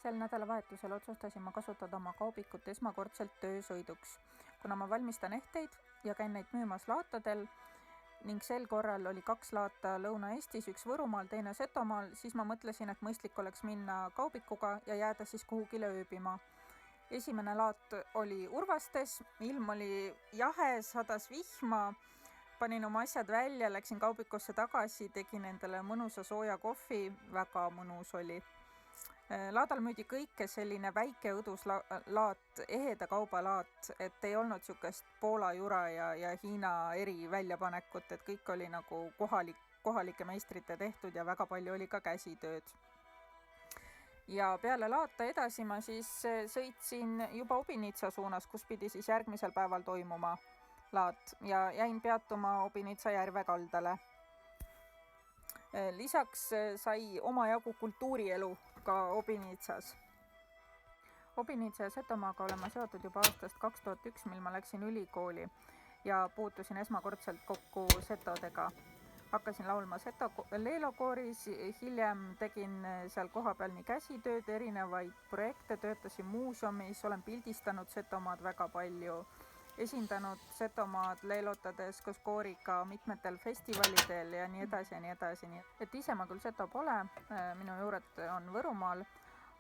Sel nädalavahetusel otsustasin ma kasutada oma kaubikut esmakordselt töösõiduks, kuna ma valmistan ehteid ja käin neid müümas laatadel ning sel korral oli 2 laata Lõuna-Eestis, üks Võrumaal, teine Setomaal, siis ma mõtlesin, et mõistlik oleks minna kaubikuga ja jääda siis kuhugile ööbima. Esimene laat oli Urvastes, ilm oli jahe, sadas vihma, panin oma asjad välja, läksin kaubikusse tagasi, tegin endale mõnusa sooja kohvi, väga mõnus oli. Laadal müüdi kõike, selline väike õduslaat, eheda kaubalaat, et ei olnud niisugust Poola jura ja Hiina eri väljapanekut, et kõik oli nagu kohalike meistrite tehtud ja väga palju oli ka käsitööd. Ja peale laata edasi ma siis sõitsin juba Obinitsa suunas, kus pidi siis järgmisel päeval toimuma laat ja jäin peatuma Obinitsa järve kaldale. Lisaks sai omajagu kultuurielu ka Obinitsas. Obinitsa ja Setomaaga olen ma seotud juba aastast 2001, mil ma läksin ülikooli ja puutusin esmakordselt kokku setodega. Hakkasin laulma seto leelokooris, hiljem tegin seal kohapeal nii käsitööd, erinevaid projekte, töötasin muuseumis, olen pildistanud Setomaad väga palju, esindanud Setomaad leelotades koos kooriga mitmetel festivalidel ja nii edasi ja nii edasi. Et ise ma küll seto pole, minu juured on Võrumaal,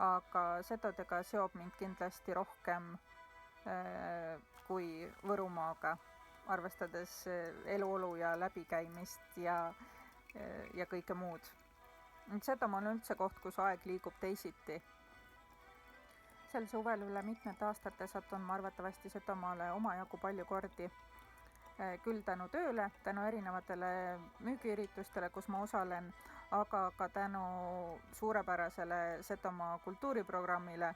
aga setodega seob mind kindlasti rohkem kui Võrumaaga, arvestades eluolu ja läbikäimist ja kõike muud. Setomaa on üldse koht, kus aeg liigub teisiti. Sel suvel üle mitmete aastate satun ma arvatavasti Setomaale omajagu palju kordi, küll tänu tööle, tänu erinevatele müügiüritustele, kus ma osalen, aga ka tänu suurepärasele Setomaa kultuuriprogrammile,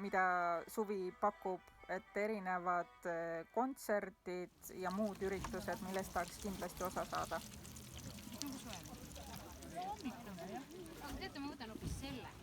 mida suvi pakub, et erinevad kontserdid ja muud üritused, millest tahaks kindlasti osa saada. Hommikune, jah. Aga teate, ma võtan hoopis selle.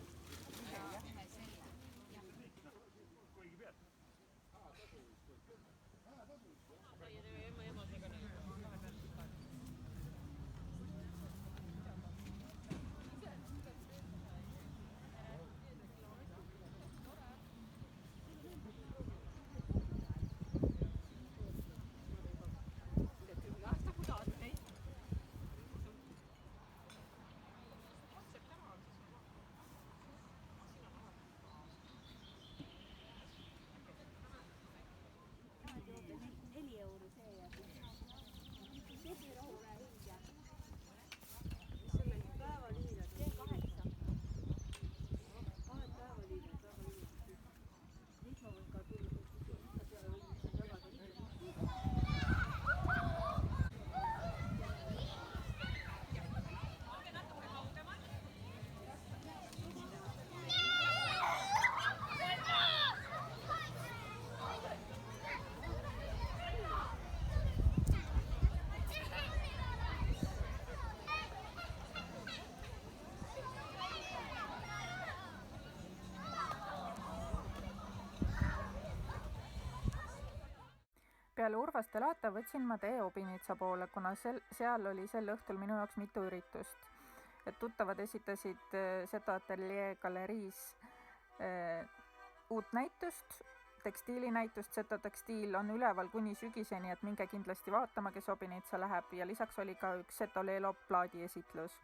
Peale Urvaste laata võtsin ma tee Obinitsa poole, kuna seal oli sel õhtul minu jaoks mitu üritust. Et tuttavad esitasid Seto Ateljee galeriis uut näitust, tekstiilinäitust. Seto tekstiil on üleval kuni sügiseni, et minge kindlasti vaatama, kes Obinitsa läheb, ja lisaks oli ka üks Seto Leelo plaadi esitlus.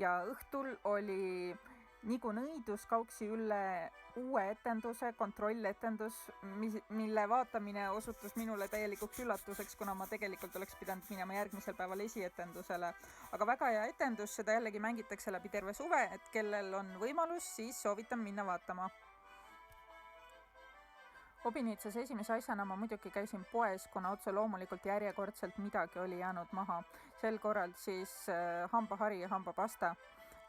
Ja õhtul oli Nigu nõidus Kauksi Ülle uue etenduse, kontrolletendus, mille vaatamine osutus minule täielikuks üllatuseks, kuna ma tegelikult oleks pidanud minema järgmisel päeval esietendusele. Aga väga hea etendus, seda jällegi mängitakse läbi terve suve, et kellel on võimalus, siis soovitan minna vaatama. Obinitsas esimese asjana ma muidugi käisin poes, kuna otse loomulikult järjekordselt midagi oli jäänud maha. Sel korral siis hambahari ja hambapasta.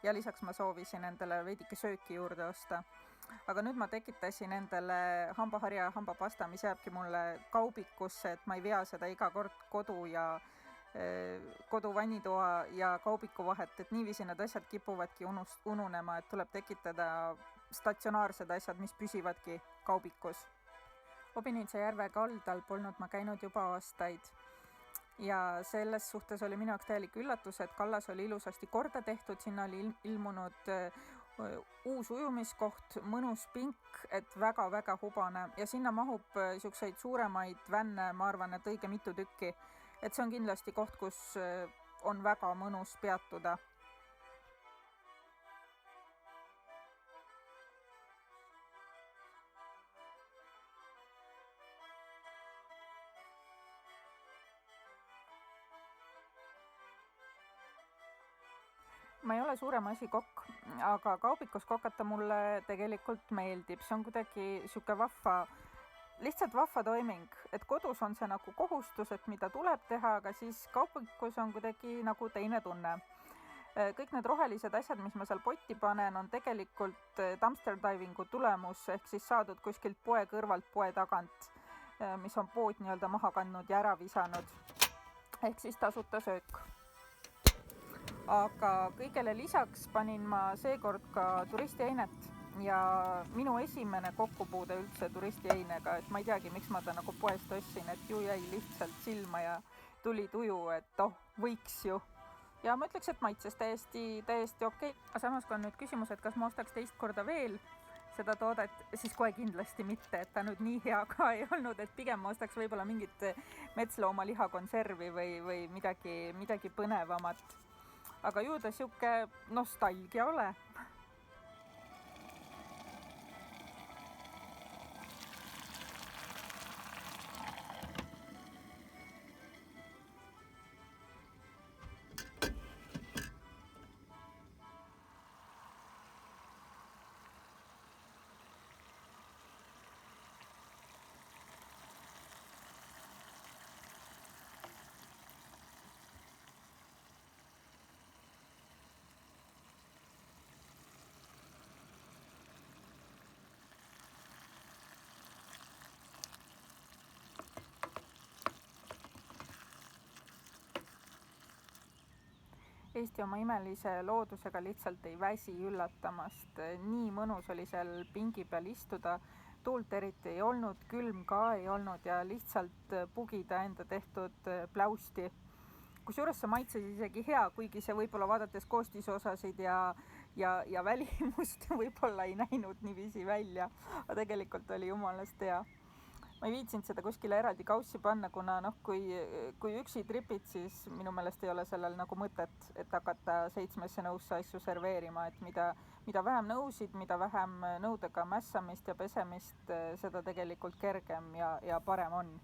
Ja lisaks ma soovisin endale veidike sööki juurde osta. Aga nüüd ma tekitasin endale hambahari ja hambapasta, mis jääbki mulle kaubikusse, et ma ei vea seda iga kord kodu vannitoa ja kaubiku vahet, et niiviisi need asjad kipuvadki ununema, et tuleb tekitada statsionaarsed asjad, mis püsivadki kaubikus. Obinitsa järve kaldal polnud ma käinud juba aastaid. Ja selles suhtes oli minu jaoks täielik üllatus, et kallas oli ilusasti korda tehtud, sinna oli ilmunud uus ujumiskoht, mõnus pink, et väga-väga hubane ja sinna mahub niisuguseid suuremaid vänne, ma arvan, et õige mitu tükki. Et see on kindlasti koht, kus on väga mõnus peatuda. Ma ei ole suurem asi kokk, aga kaubikus kokata mulle tegelikult meeldib. See on kuidagi sihuke lihtsalt vahva toiming, et kodus on see nagu kohustus, et mida tuleb teha, aga siis kaubikus on kuidagi nagu teine tunne. Kõik need rohelised asjad, mis ma seal potti panen, on tegelikult dumpster divingu tulemus ehk siis saadud kuskilt poe kõrvalt, poe tagant, mis on pood nii-öelda maha kandnud ja ära visanud. Ehk siis tasuta söök. Aga kõigele lisaks panin ma seekord ka turistieinet ja minu esimene kokkupuude üldse turistieinega, et ma ei teagi, miks ma ta nagu poest ostsin, et ju jäi lihtsalt silma ja tuli tuju, et võiks ju. Ja ma ütleks, et maitses täiesti okei. Aga samas, kui on nüüd küsimus, et kas ma ostaks teist korda veel seda toodet, siis kohe kindlasti mitte, et ta nüüd nii hea ka ei olnud, et pigem ma ostaks võib-olla mingit metslooma lihakonservi või midagi põnevamat. Aga ju ta sihuke nostalgia ole. Eesti oma imelise loodusega lihtsalt ei väsi üllatamast. Nii mõnus oli seal pingi peal istuda, tuult eriti ei olnud, külm ka ei olnud ja lihtsalt pugida enda tehtud pläusti. Kusjuures see maitses isegi hea, kuigi see võib-olla vaadates koostisosasid ja välimust võib-olla ei näinud niiviisi välja, aga tegelikult oli jumalast hea. Ma ei viitsinud seda kuskile eraldi kaussi panna, kuna kui üksi tripid, siis minu meelest ei ole sellel nagu mõtet, et hakata 7 nõusse asju serveerima, et mida vähem nõusid, mida vähem nõudega mässamist ja pesemist, seda tegelikult kergem ja parem on.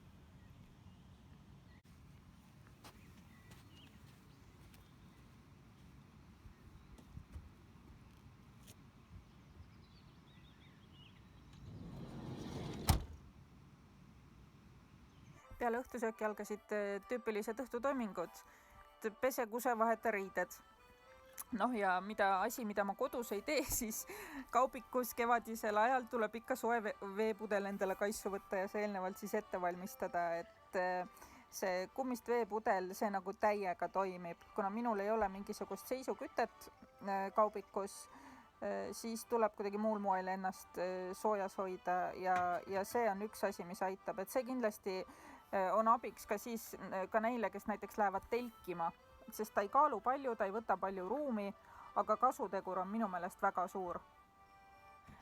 Peale õhtusööki algasid tüüpilised õhtutoimingud, pese, kuse, vaheta riided. Ja mida ma kodus ei tee, siis kaubikus kevadisel ajal tuleb ikka soe veepudel endale kaisu võtta ja see eelnevalt siis ette valmistada, et see kummist veepudel, see nagu täiega toimib. Kuna minul ei ole mingisugust seisukütet kaubikus, siis tuleb kuidagi muul moel ennast soojas hoida ja see on üks asi, mis aitab, et see kindlasti on abiks ka neile, kes näiteks lähevad telkima, sest ta ei kaalu palju, ta ei võta palju ruumi, aga kasutegur on minu meelest väga suur.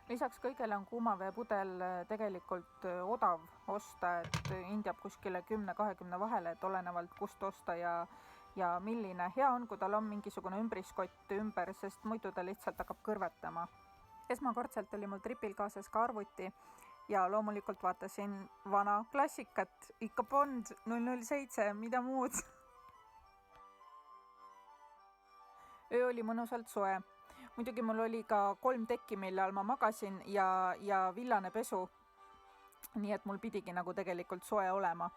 Lisaks kõigele on kuumaveepudel tegelikult odav osta, et hind jääb kuskile 10-20 vahele, et olenevalt kust osta ja milline. Hea on, kui tal on mingisugune ümbriskott ümber, sest muidu ta lihtsalt hakkab kõrvetama. Esmakordselt oli mul tripil kaasas ka arvuti ja loomulikult vaatasin vana klassikat, ikka Bond 007, mida muud. Öö oli mõnusalt soe. Muidugi mul oli ka 3 tekki, mille all ma magasin ja villane pesu. Nii et mul pidigi nagu tegelikult soe olema.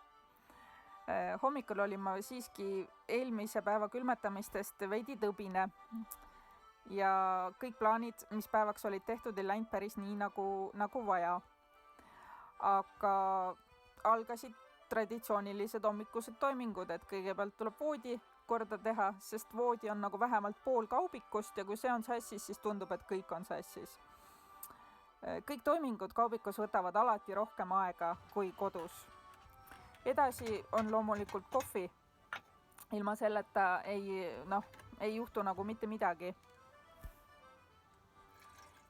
Hommikul olin ma siiski eelmise päeva külmetamistest veidi tõbine. Ja kõik plaanid, mis päevaks olid tehtud, ei läinud päris nii nagu vaja. Aga algasid traditsioonilised hommikused toimingud, et kõigepealt tuleb voodi korda teha, sest voodi on nagu vähemalt pool kaubikust ja kui see on sassis, siis tundub, et kõik on sassis. Kõik toimingud kaubikus võtavad alati rohkem aega kui kodus. Edasi on loomulikult kohvi. Ilma selleta ei juhtu nagu mitte midagi.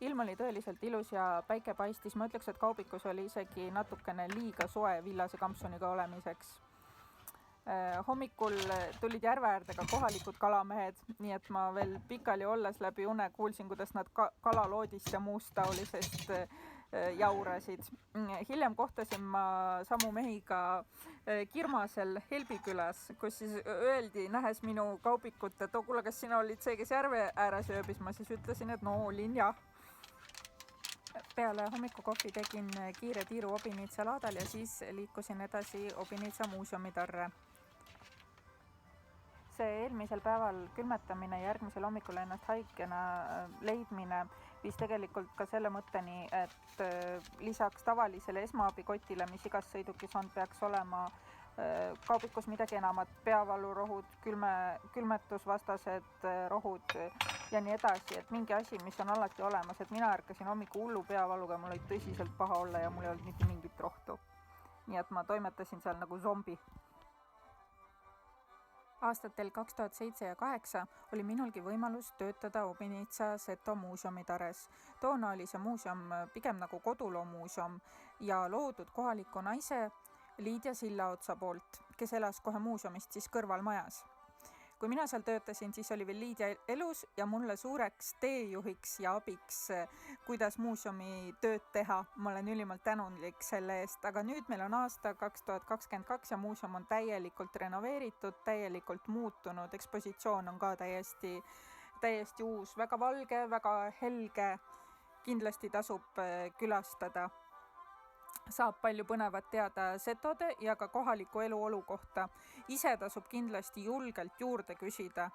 ilm oli tõeliselt ilus ja päike paistis, ma ütleks, et kaubikus oli isegi natukene liiga soe villase kampsuniga olemiseks. Hommikul tulid järve äärde ka kohalikud kalamehed, nii et ma veel pikali olles läbi une kuulsin, kuidas nad kalaloodist ja muust taolisest jaurasid. Hiljem kohtasin ma samu mehi ka Kirmasel Helbikülas, kus siis öeldi, nähes minu kaubikut, et kuule, kas sina olid see, kes järve ääres ööbis, ma siis ütlesin, et no olin jah. Peale hommikukohvi tegin kiire tiiru Obinitsa laadal ja siis liikusin edasi Obinitsa muuseumitarre. See eelmisel päeval külmetamine ja järgmisel hommikul ennast haigena leidmine viis tegelikult ka selle mõtteni, et lisaks tavalisele esmaabikotile, mis igas sõidukis on, peaks olema kaubikus midagi enamat, peavalurohud, külmetusvastased rohud ja nii edasi, et mingi asi, mis on alati olemas, et mina ärkasin hommiku hullu peavaluga, mul oli tõsiselt paha olla ja mul ei olnud mitte mingit rohtu. Nii et ma toimetasin seal nagu zombi. Aastatel 2007 ja 2008 oli minulgi võimalus töötada Obinitsa Seto muuseumitares. Toona oli see muuseum pigem nagu koduloomuuseum ja loodud kohaliku naise Liidia Sillaotsa poolt, kes elas kohe muuseumist siis kõrvalmajas. Kui mina seal töötasin, siis oli veel Liidia elus ja mulle suureks teejuhiks ja abiks, kuidas muuseumi tööd teha. Ma olen ülimalt tänulik selle eest, aga nüüd meil on aasta 2022 ja muuseum on täielikult renoveeritud, täielikult muutunud, ekspositsioon on ka täiesti uus, väga valge, väga helge, kindlasti tasub külastada. Saab palju põnevat teada setode ja ka kohaliku eluolu kohta. Ise tasub kindlasti julgelt juurde küsida,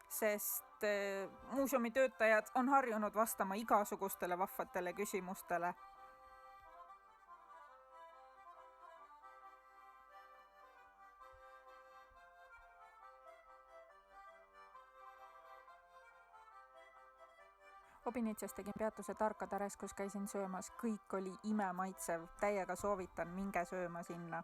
sest muuseumi töötajad on harjunud vastama igasugustele vahvatele küsimustele. Obinitsas tegin peatuse Tarkadares, kus käisin söömas. Kõik oli imemaitsev, täiega soovitan, minge sööma sinna.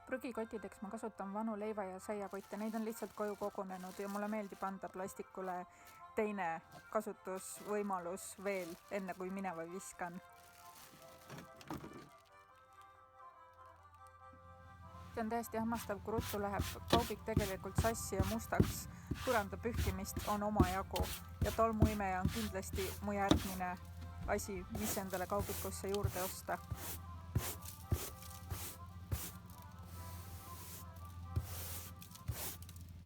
Prügikottideks ma kasutan vanu leiva- ja saiakotte, neid on lihtsalt koju kogunenud ja mulle meeldib anda plastikule teine kasutusvõimalus veel, enne kui mineva viskan. See on täiesti hämmastav, kui ruttu läheb kaubik tegelikult sassi ja mustaks. Põranda pühkimist on omajagu ja tolmuimeja on kindlasti mu järgmine asi, mis endale kaubikusse juurde osta.